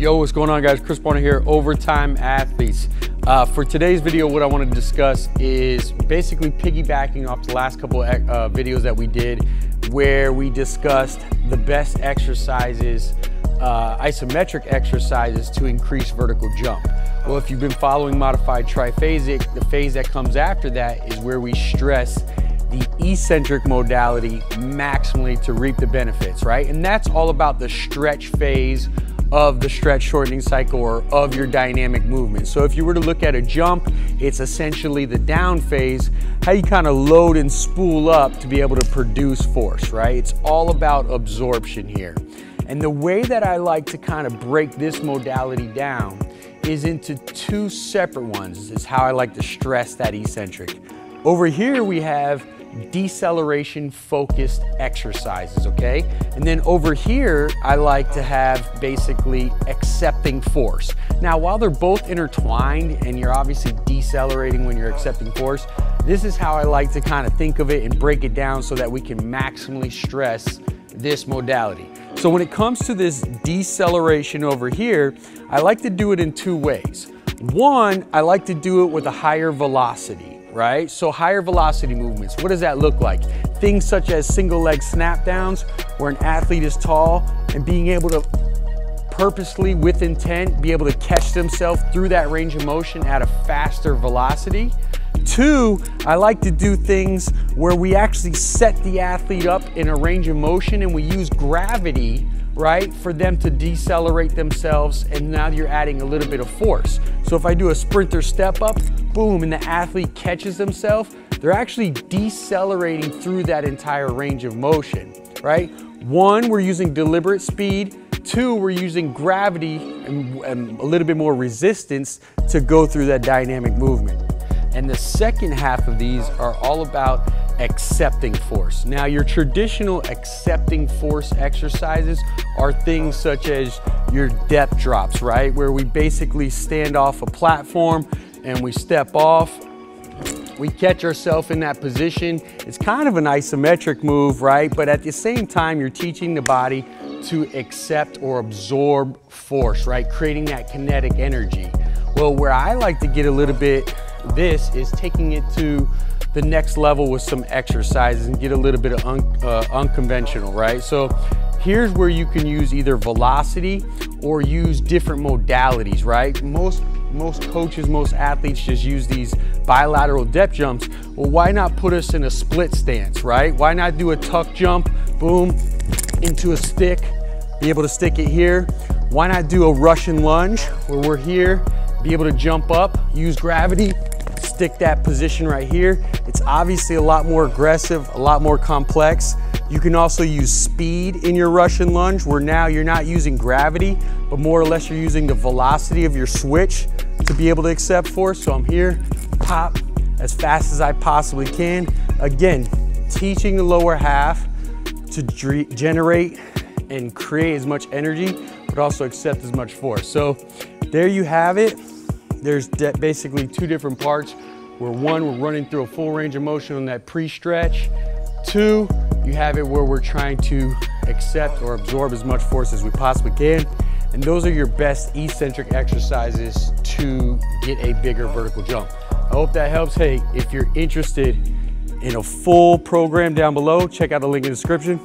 Yo, what's going on, guys? Chris Bonner here, Overtime Athletes. For today's video, what I want to discuss is basically piggybacking off the last couple of videos that we did where we discussed the best exercises, isometric exercises to increase vertical jump. Well, if you've been following modified triphasic, the phase that comes after that is where we stress the eccentric modality maximally to reap the benefits, right? And that's all about the stretch phase of the stretch shortening cycle or of your dynamic movement. So if you were to look at a jump, it's essentially the down phase, how you kind of load and spool up to be able to produce force, right? It's all about absorption here. And the way that I like to kind of break this modality down is into two separate ones. This is how I like to stress that eccentric. Over here we have deceleration focused exercises, okay? And then over here, I like to have basically accepting force. Now, while they're both intertwined and you're obviously decelerating when you're accepting force, this is how I like to kind of think of it and break it down so that we can maximally stress this modality. So when it comes to this deceleration over here, I like to do it in two ways. One, I like to do it with a higher velocity, right? So higher velocity movements, what does that look like? Things such as single leg snap downs, where an athlete is tall and being able to purposely, with intent, be able to catch themselves through that range of motion at a faster velocity. Two, I like to do things where we actually set the athlete up in a range of motion and we use gravity, right, for them to decelerate themselves, and now you're adding a little bit of force. So if I do a sprinter step up, boom, and the athlete catches themselves, they're actually decelerating through that entire range of motion, right? One, we're using deliberate speed. Two, we're using gravity and a little bit more resistance to go through that dynamic movement. And the second half of these are all about accepting force. Now, your traditional accepting force exercises are things such as your depth drops, right? Where we basically stand off a platform and we step off. We catch ourselves in that position. It's kind of an isometric move, right? But at the same time, you're teaching the body to accept or absorb force, right? Creating that kinetic energy. Well, where I like to get a little bit, this is taking it to the next level with some exercises and get a little bit of unconventional, right? So here's where you can use either velocity or use different modalities, right? Most coaches, most athletes just use these bilateral depth jumps. Well, why not put us in a split stance, right? Why not do a tuck jump, boom, into a stick, be able to stick it here? Why not do a Russian lunge where we're here, be able to jump up, use gravity, stick that position right here? It's obviously a lot more aggressive, a lot more complex. You can also use speed in your Russian lunge, where now you're not using gravity, but more or less you're using the velocity of your switch to be able to accept force. So I'm here, pop, as fast as I possibly can. Again, teaching the lower half to generate and create as much energy, but also accept as much force. So there you have it. There's basically two different parts, where one, we're running through a full range of motion on that pre-stretch. Two, you have it where we're trying to accept or absorb as much force as we possibly can. And those are your best eccentric exercises to get a bigger vertical jump. I hope that helps. Hey, if you're interested in a full program down below, check out the link in the description.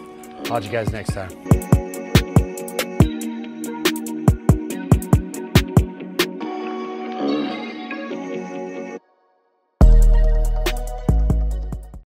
I'll see you guys next time.